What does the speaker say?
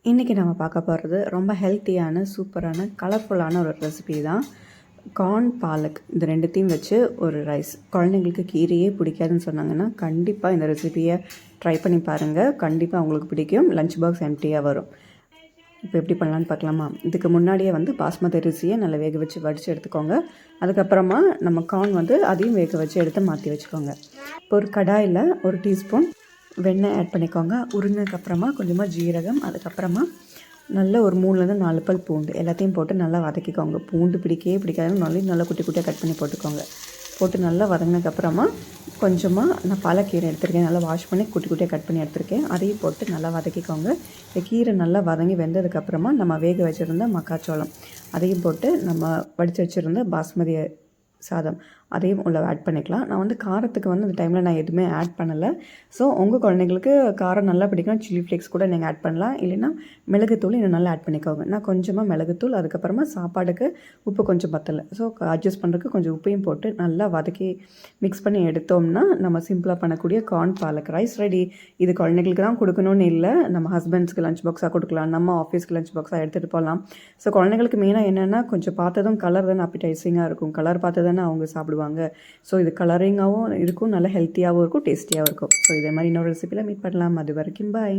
இன்றைக்கி நம்ம பார்க்க போகிறது ரொம்ப ஹெல்த்தியான சூப்பரான கலர்ஃபுல்லான ஒரு ரெசிபி தான். கார்ன் பாலக் இந்த ரெண்டுத்தையும் வச்சு ஒரு ரைஸ். குழந்தைங்களுக்கு கீரையே பிடிக்காதுன்னு சொன்னாங்கன்னா கண்டிப்பாக இந்த ரெசிபியை ட்ரை பண்ணி பாருங்கள். கண்டிப்பாக அவங்களுக்கு பிடிக்கும். லஞ்ச் பாக்ஸ் எம்டியாக வரும். இப்போ எப்படி பண்ணலான்னு பார்க்கலாமா? இதுக்கு முன்னாடியே பாஸ்மதி அரிசியை நல்லா வேக வச்சு வடித்து எடுத்துக்கோங்க. அதுக்கப்புறமா நம்ம கார்ன் அதையும் வேக வச்சு எடுத்து மாற்றி வச்சுக்கோங்க. இப்போ ஒரு கடாயில் ஒரு டீஸ்பூன் வெண்ணெய் ஆட் பண்ணிக்கோங்க. உருங்கினதுக்கப்புறமா கொஞ்சமாக ஜீரகம், அதுக்கப்புறமா நல்ல ஒரு 3லேருந்து 4 பல் பூண்டு எல்லாத்தையும் போட்டு நல்லா வதக்கிக்கோங்க. பூண்டு பிடிக்காதுன்னு நல்லா குட்டி குட்டியாக கட் பண்ணி போட்டுக்கோங்க. போட்டு நல்லா வதங்கினதுக்கப்புறமா கொஞ்சமாக நான் பாலக்கீரை எடுத்துருக்கேன். நல்லா வாஷ் பண்ணி குட்டி குட்டியாக கட் பண்ணி எடுத்துருக்கேன். அதையும் போட்டு நல்லா வதக்கிக்கோங்க. இந்த கீரை நல்லா வதங்கி வெந்ததுக்கப்புறமா நம்ம வேக வச்சுருந்த மக்காச்சோளம் அதையும் போட்டு நம்ம வடித்து வச்சுருந்த பாஸ்மதி சாதம் அதையும் உள்ள ஆட் பண்ணிக்கலாம். நான் காரத்துக்கு அந்த டைமில் நான் எதுவுமே ஆட் பண்ணலை. ஸோ உங்கள் குழந்தைங்களுக்கு காரம் நல்லா பிடிக்கும், சில்லி ஃப்ளேக்ஸ் கூட நீங்கள் ஆட் பண்ணலாம். இல்லைன்னா மிளகுத்தூள் இன்னும் நல்லா ஆட் பண்ணிக்கோங்க. நான் கொஞ்சமாக மிளகுத்தூள், அதுக்கப்புறமா சாப்பாடுக்கு உப்பு கொஞ்சம் பத்தலை, ஸோ அட்ஜஸ்ட் பண்ணுறதுக்கு கொஞ்சம் உப்பையும் போட்டு நல்லா வதக்கி மிக்ஸ் பண்ணி எடுத்தோம்னா நம்ம சிம்பிளாக பண்ணக்கூடிய கார்ன் பாலக் ரைஸ் ரெடி. இது குழந்தைங்களுக்கு தான் கொடுக்கணும்னு இல்லை, நம்ம ஹஸ்பண்ட்ஸ்க்கு லஞ்ச் பாக்ஸாக கொடுக்கலாம், நம்ம ஆஃபீஸ்க்கு லஞ்ச் பாக்ஸாக எடுத்துகிட்டு போகலாம். ஸோ குழந்தைங்களுக்கு மெயினாக என்னென்னா கொஞ்சம் பார்த்ததும் கலர் தானே அப்பிடைசிங்காக இருக்கும். கலர் பார்த்து தானே அவங்க சாப்பிடுவாங்க. ஸோ இது கலரிங்காகவும் இருக்கும், நல்ல ஹெல்த்தியாகவும் இருக்கும், டேஸ்டியாகவும் இருக்கும். ஸோ இதே மாதிரி இன்னொரு ரெசிபியில் மீட் பண்ணலாம். அது வரைக்கும் பாய்.